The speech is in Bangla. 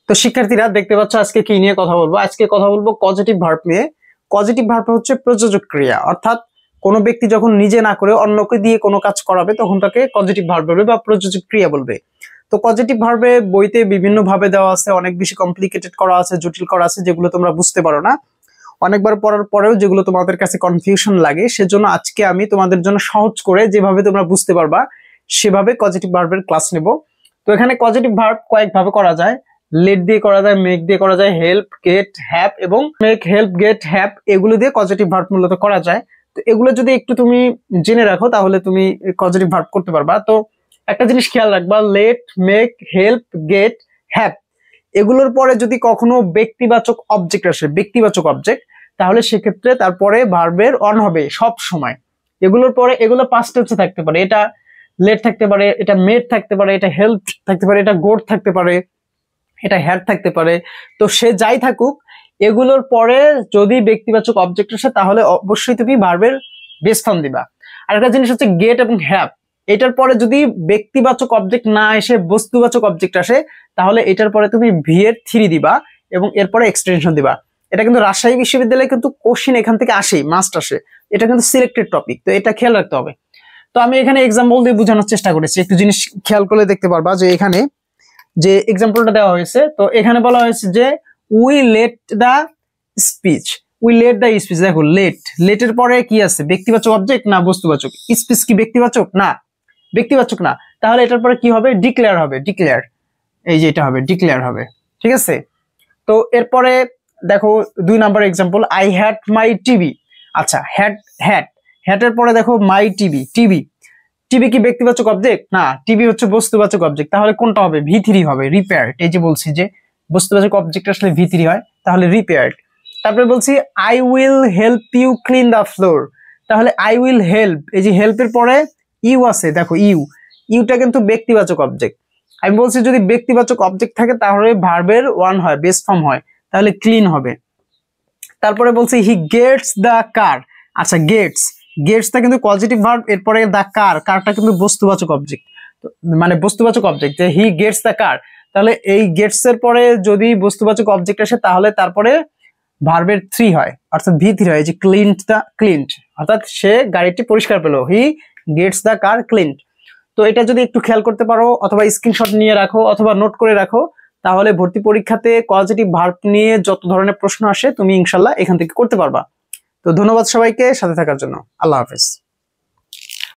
তো শিক্ষার্থীরা দেখতে পাচ্ছ আজকে কি নিয়ে কথা বলবো। আজকে কথা বলবো পজিটিভ ভার্ব নিয়ে। পজিটিভ ভার্ব হচ্ছে প্রযোজক ক্রিয়া, অর্থাৎ কোনো ব্যক্তি যখন নিজে না করে অন্যকে দিয়ে কোনো কাজ করাবে তখন তাকে পজিটিভ ভার্ব বলবে বা প্রযোজক ক্রিয়া বলবে। তো পজিটিভ ভার্বে বইতে বিভিন্ন ভাবে দেওয়া আছে, অনেক বেশি কমপ্লিকেটেড করা আছে, জটিল করা আছে, যেগুলো তোমরা বুঝতে পারো না, অনেকবার পড়ার পরেও যেগুলো তোমাদের কাছে কনফিউশন লাগে। সেজন্য আজকে আমি তোমাদের জন্য সহজ করে যেভাবে তোমরা বুঝতে পারবা সেভাবে পজিটিভ ভার্বের ক্লাস নেব। তো এখানে পজিটিভ ভার্ব কয়েক ভাবে করা যায়। লেট দিয়ে করা যায়, মেক দিয়ে করা যায়, হেল্প, গেট, হ্যাভ এবং মেক, হেল্প, গেট, হ্যাভ এগুলো দিয়ে পজিটিভ ভার্ব মূলত করা যায়। তো এগুলো যদি একটু তুমি জেনে রাখো তাহলে তুমি পজিটিভ ভার্ব করতে পারবা। তো একটা জিনিস খেয়াল রাখবা, let, make, help, get, have এগুলোর পরে যদি কখনো ব্যক্তিবাচক অবজেক্ট আসে, ব্যক্তিবাচক অবজেক্ট, তাহলে সেক্ষেত্রে তারপরে ভার্বের অন হবে সব সময়। এগুলোর পরে এগুলো পাস্ট টেন্সে থাকতে পারে, এটা লেট থাকতে পারে, এটা মেড থাকতে পারে, এটা হেল্প থাকতে পারে, এটা গোট থাকতে পারে, এটা হ্যাড থাকতে পারে। তো সে যাই থাকুক, এগুলোর পরে যদি ব্যক্তিবাচক অবজেক্ট আসে তাহলে অবশ্যই তুমি ভার্বের বেস ফর্ম দিবা। আর একটা জিনিস হচ্ছে গেট এবং হ্যাভ, এটার পরে যদি ব্যক্তিবাচক অবজেক্ট না এসে বস্তুবাচক অবজেক্ট আসে তাহলে এটার পরে তুমি ভি এর 3 দিবা এবং এরপরে এক্সটেনশন দিবা। এটা কিন্তু রাজশাহী বিশ্ববিদ্যালয়ে কিন্তু কোশ্চেন এখান থেকে আসেই, মাস্ট আসে, এটা কিন্তু সিলেক্টেড টপিক, তো এটা খেয়াল রাখতে হবে। তো আমি এখানে এক্সাম্পল দিয়ে বোঝানোর চেষ্টা করেছি, একটু জিনিস খেয়াল করলে দেখতে পারবা যে এখানে যে এক্সাম্পলটা দেওয়া হয়েছে, তো এখানে বলা হয়েছে যে we let the speech, we let the speech. দেখো লেট, লেটের পরে কি আছে, ব্যক্তিবাচক অবজেক্ট না বস্তুবাচক? স্পিচ কি ব্যক্তিবাচক? না, ব্যক্তিবাচক না। তাহলে এটার পরে কি হবে? ডিক্লেয়ার হবে, ডিক্লেয়ার, এই যে এটা হবে ডিক্লেয়ার হবে, ঠিক আছে। তো এরপরে দেখো 2 number example, I had my TV. আচ্ছা, হ্যাড, হ্যাড, হ্যাডের পরে দেখো মাই টিভি, টিভি, টিভি কি ব্যক্তিবাচক অবজেক্ট? না, টিভি হচ্ছে বস্তুবাচক অবজেক্ট। তাহলে কোনটা হবে? ভি3 হবে, রিপেয়ার্ড। এই যে বলছি যে বস্তুবাচক অবজেক্ট আসলে ভি3 হয়, তাহলে রিপেয়ার্ড। তারপরে বলছি I will help you clean the floor, তাহলে আই উইল হেল্প, এই যে হেল্পের পরে ইউ আছে, দেখো ইউ, ইউটা কিন্তু ব্যক্তিবাচক অবজেক্ট। আমি বলছি যদি ব্যক্তিবাচক অবজেক্ট থাকে তাহলে ভার্বের ওয়ান হয়, বেস ফর্ম হয়, তাহলে ক্লিন হবে। তারপরে বলছি হি গেটস দা কার। আচ্ছা, গেটস, গেটসটা কিন্তু পজিটিভ ভার্ব, এরপরে দা কার, কারটা কিন্তু বস্তুবাচক অবজেক্ট, মানে বস্তুবাচক অবজেক্ট, যে হি গেটস দা কার। তাহলে এই গেটস এর পরে যদি বস্তুবাচক অবজেক্ট আসে তাহলে তারপরে ভার্বের 3 হয়, অর্থাৎ ভি3 হয়, যে ক্লিনড দা, ক্লিনড অর্থাৎ সে গাড়িটি পরিষ্কার পেলো, he gets the car cleaned. তো এটা যদি একটু খেয়াল করতে পারো অথবা স্ক্রিনশট নিয়ে রাখো অথবা নোট করে রাখো, তাহলে ভর্তি পরীক্ষাতে পজিটিভ ভার্ব নিয়ে যত ধরনের প্রশ্ন আসে তুমি ইনশাল্লাহ এখান থেকে করতে পারবা। তো ধন্যবাদ সবাইকে সাথে থাকার জন্য। আল্লাহ হাফেজ।